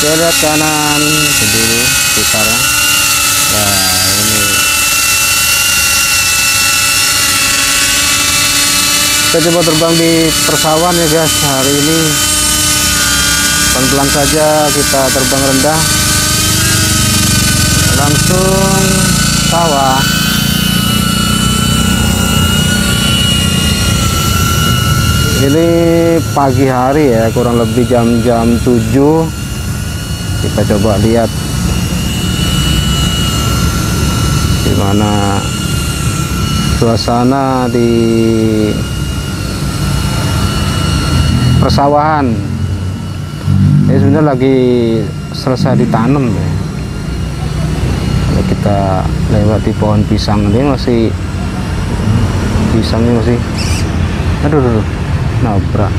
Saya lihat kanan dulu sekitarnya. Nah ini kita coba terbang di persawahan ya guys. Hari ini pelan-pelan saja kita terbang rendah, langsung sawah. Ini pagi hari ya, kurang lebih jam 7. Kita coba lihat gimana suasana di persawahan. Ini sebenarnya lagi selesai ditanam ya. Kalau kita lewat di pohon pisang ini masih, pisangnya masih, aduh nabrak.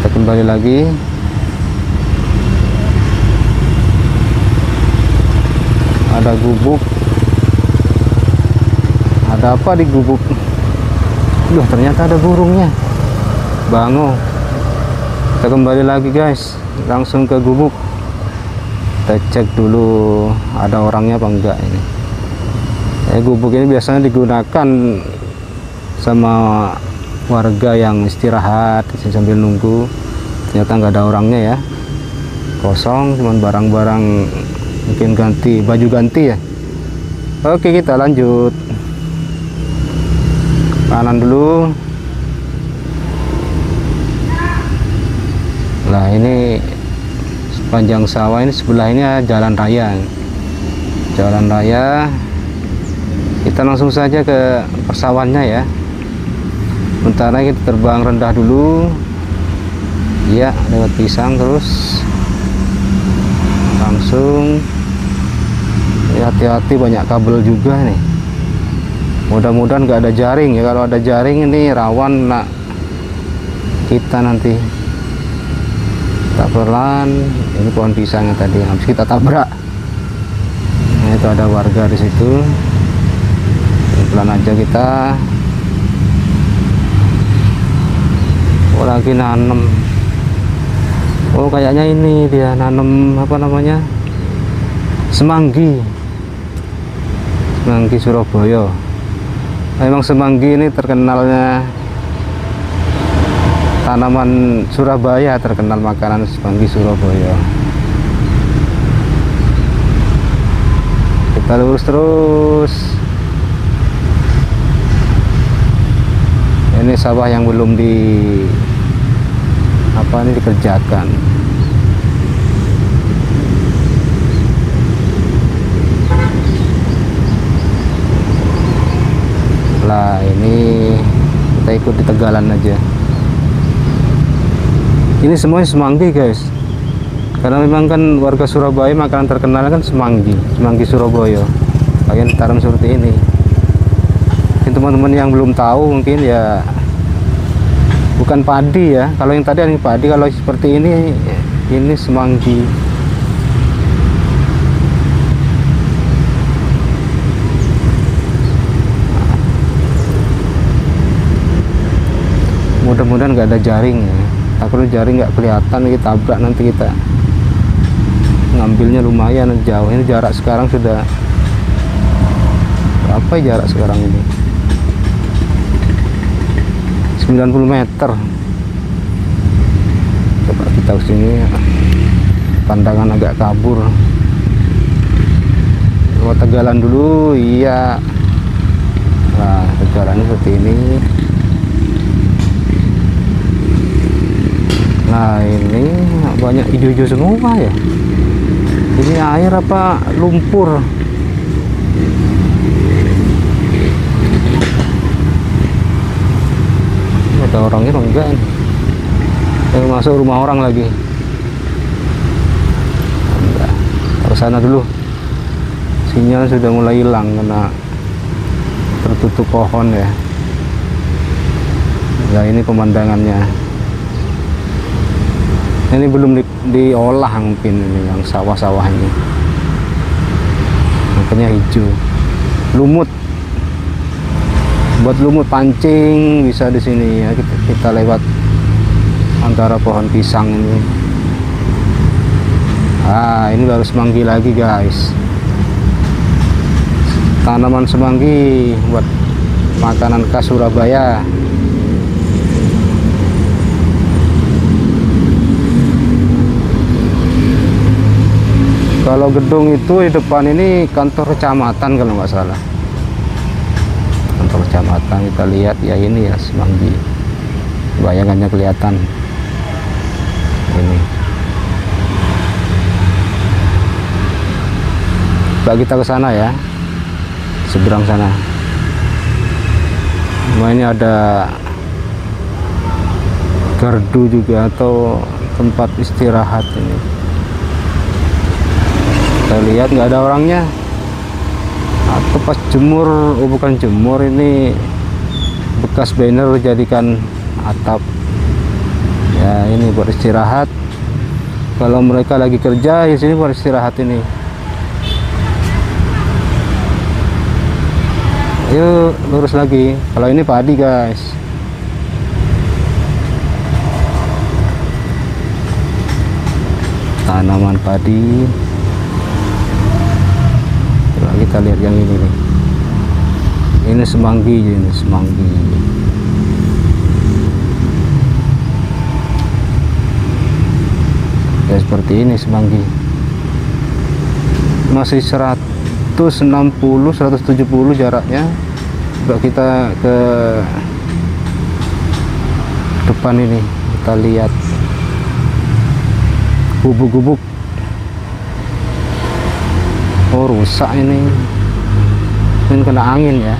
Kita kembali lagi. Ada gubuk. Ada apa di gubuk? Loh, ternyata ada burungnya. Bango. Kita kembali lagi guys, langsung ke gubuk. Kita cek dulu ada orangnya apa enggak ini. Gubuk ini biasanya digunakan sama warga yang istirahat sambil nunggu. Ternyata nggak ada orangnya ya, kosong, cuman barang-barang, mungkin ganti baju ganti ya. Oke, kita lanjut kanan dulu. Nah ini sepanjang sawah ini, sebelah ini jalan raya. Jalan raya. Kita langsung saja ke persawahannya ya. Sementara kita terbang rendah dulu. Ya, lewat pisang terus langsung. Hati-hati, banyak kabel juga nih. Mudah-mudahan nggak ada jaring ya. Kalau ada jaring ini rawan nak kita nanti. Tak pelan. Ini pohon pisang yang tadi habis kita tabrak. Nah, itu ada warga di situ. Pelan aja kita. Oh, lagi nanem. Oh, kayaknya ini dia nanem apa namanya, semanggi. Semanggi Surabaya. Memang semanggi ini terkenalnya, tanaman Surabaya, terkenal makanan semanggi Surabaya. Kita lurus terus. Ini sawah yang belum dikerjakan. Lah ini kita ikut di tegalan aja. Ini semuanya semanggi guys, karena memang kan warga Surabaya makanan terkenal kan semanggi Surabaya. Kalian tanam seperti ini. Mungkin teman-teman yang belum tahu mungkin ya, bukan padi ya. Kalau yang tadi ini padi, kalau seperti ini semanggi. Mudah-mudahan nggak ada jaring ya. Takutnya jaring nggak kelihatan, kita tabrak nanti, kita ngambilnya lumayan jauh. Ini jarak sekarang sudah berapa ya jarak sekarang ini? 90 meter. Coba kita ke sini, pandangan agak kabur. Coba tegalan dulu, iya. Nah, tegalannya seperti ini. Nah, ini banyak hijau-hijau semua ya. Ini air apa lumpur? Ada orangnya atau enggak ini? Masuk rumah orang lagi. Enggak. Ke sana dulu. Sinyal sudah mulai hilang karena tertutup pohon ya. Nah, ini pemandangannya. Ini belum diolah mungkin ini yang sawah-sawah ini. Makanya hijau. Lumut. Buat lumut pancing bisa di sini ya. Kita lewat antara pohon pisang ini. Nah, ini baru semanggi lagi guys. Tanaman semanggi buat makanan khas Surabaya. Kalau gedung itu di depan ini kantor kecamatan kalau nggak salah. Kantor kecamatan, kita lihat ya, ini ya semanggi. Bayangannya kelihatan. Ini. Coba kita ke sana ya. Seberang sana. Nah, ini ada gardu juga atau tempat istirahat ini. Kita lihat nggak ada orangnya, atau pas jemur, oh bukan jemur, ini bekas banner jadikan atap ya, ini buat istirahat. Kalau mereka lagi kerja di sini buat istirahat ini. Yuk lurus lagi. Kalau ini padi guys. Tanaman padi. Coba kita lihat yang ini nih. Ini semanggi, ini semanggi. Ya seperti ini semanggi. Masih 160 170 jaraknya. Coba kita ke depan ini, kita lihat gubuk-gubuk. Oh rusak ini, mungkin kena angin ya.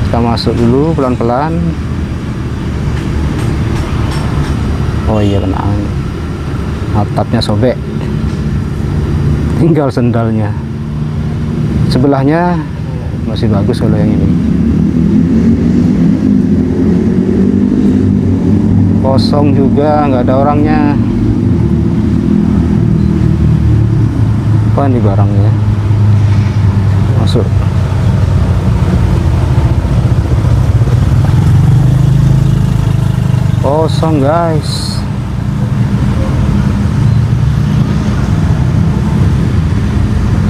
Kita masuk dulu pelan-pelan. Oh iya, kena angin, atapnya sobek, tinggal sendalnya. Sebelahnya masih bagus kalau yang ini. Kosong juga, nggak ada orangnya. Apa nih barangnya? Masuk. Kosong guys.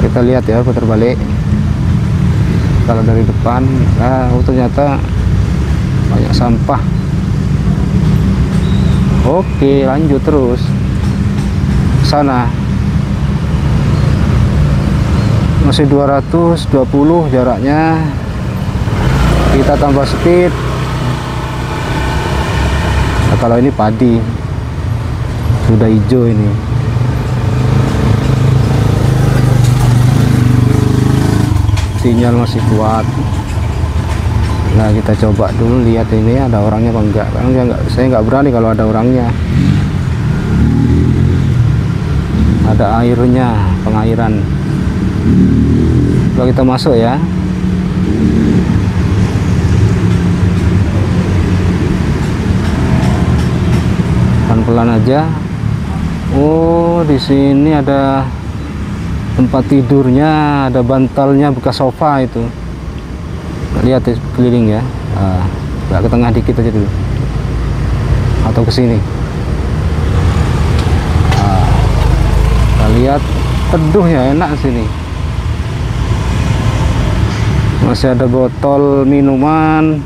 Kita lihat ya, putar balik. Kalau dari depan, oh ternyata banyak sampah. Oke, lanjut terus sana. Masih 220 jaraknya. Kita tambah speed. Nah, kalau ini padi sudah hijau ini. Sinyal masih kuat. Nah, kita coba dulu lihat ini ada orangnya apa enggak. Karena saya nggak berani kalau ada orangnya. Ada airnya, pengairan. Coba kita masuk ya. Pelan-pelan aja. Oh, di sini ada tempat tidurnya, ada bantalnya bekas sofa itu. Lihat ya, keliling ya. Nah, ke tengah dikit aja dulu. Atau ke sini. Nah, kita lihat teduhnya enak sini. Masih ada botol minuman.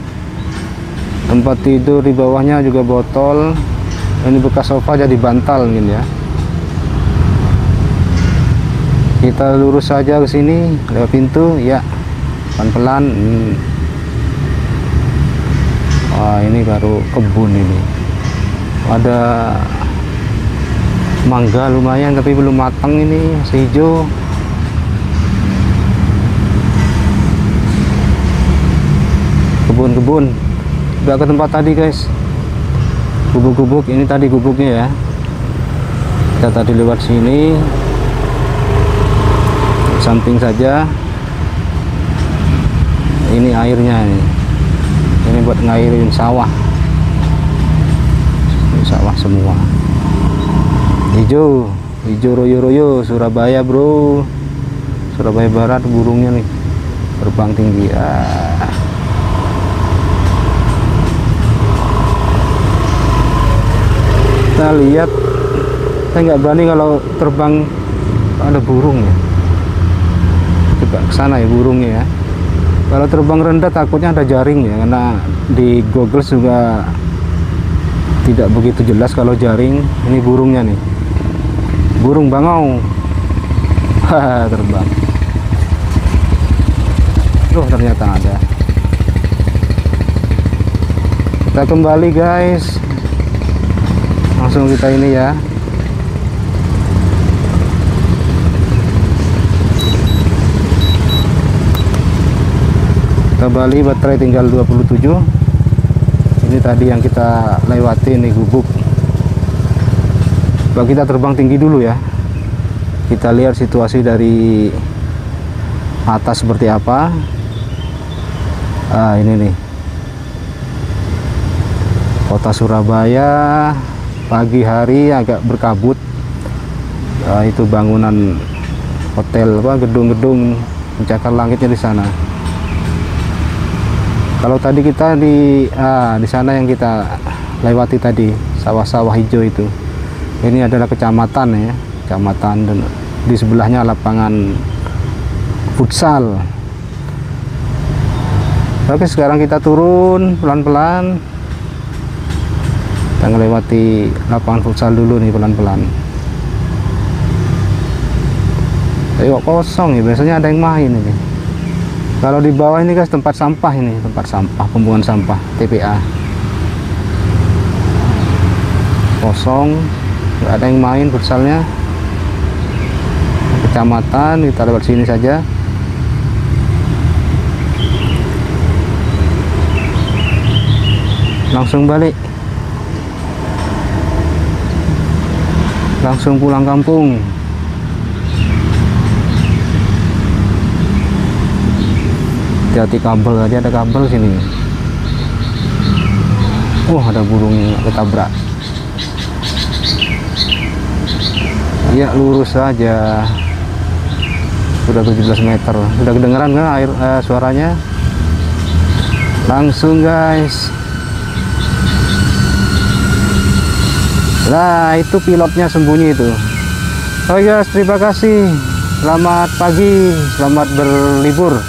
Tempat tidur di bawahnya juga botol. Ini bekas sofa jadi bantal mungkin ya. Kita lurus saja ke sini lewat pintu ya, pelan-pelan. Wah, ini baru kebun ini. Ada mangga lumayan tapi belum matang, ini masih hijau. Kebun-kebun. Udah ke tempat tadi guys. Gubuk-gubuk, ini tadi gubuknya ya. Kita tadi lewat sini. Samping saja. Ini airnya ini. Ini buat ngairin sawah. Ini sawah semua. Hijau, hijau royo-royo, Surabaya bro. Surabaya Barat, burungnya nih terbang tinggi. Kita lihat Saya nggak berani kalau terbang ada burung ya. Coba ke sana ya burungnya ya. Kalau terbang rendah takutnya ada jaring ya, karena di Google juga tidak begitu jelas kalau jaring. Ini burungnya nih, burung bangau. Haha, terbang. Loh, ternyata ada. Kita kembali guys, langsung kita ini ya. Kembali, baterai tinggal 27. Ini tadi yang kita lewati nih gubuk. Coba kita terbang tinggi dulu ya, kita lihat situasi dari atas seperti apa. Ini nih kota Surabaya, pagi hari agak berkabut. Itu bangunan hotel, gedung-gedung pencakar langitnya di sana. Kalau tadi kita di sana yang kita lewati tadi, sawah-sawah hijau itu. Ini adalah kecamatan ya, kecamatan, dan di sebelahnya lapangan futsal. Oke, sekarang kita turun pelan-pelan. Kita melewati lapangan futsal dulu nih pelan-pelan. Ayo kosong ya, biasanya ada yang main ini. Kalau di bawah ini guys tempat sampah, ini tempat sampah, pembuangan sampah TPA. Kosong, nggak ada yang main futsalnya. Kecamatan, kita lewat sini saja. Langsung balik, langsung pulang kampung. Hati-hati kabel, tadi ada kabel sini. Ada burung ketabrak. Ya lurus saja. Sudah 17 meter. Sudah kedengeran kan air suaranya? Langsung guys. Nah, itu pilotnya sembunyi itu. Oke guys, terima kasih. Selamat pagi, selamat berlibur.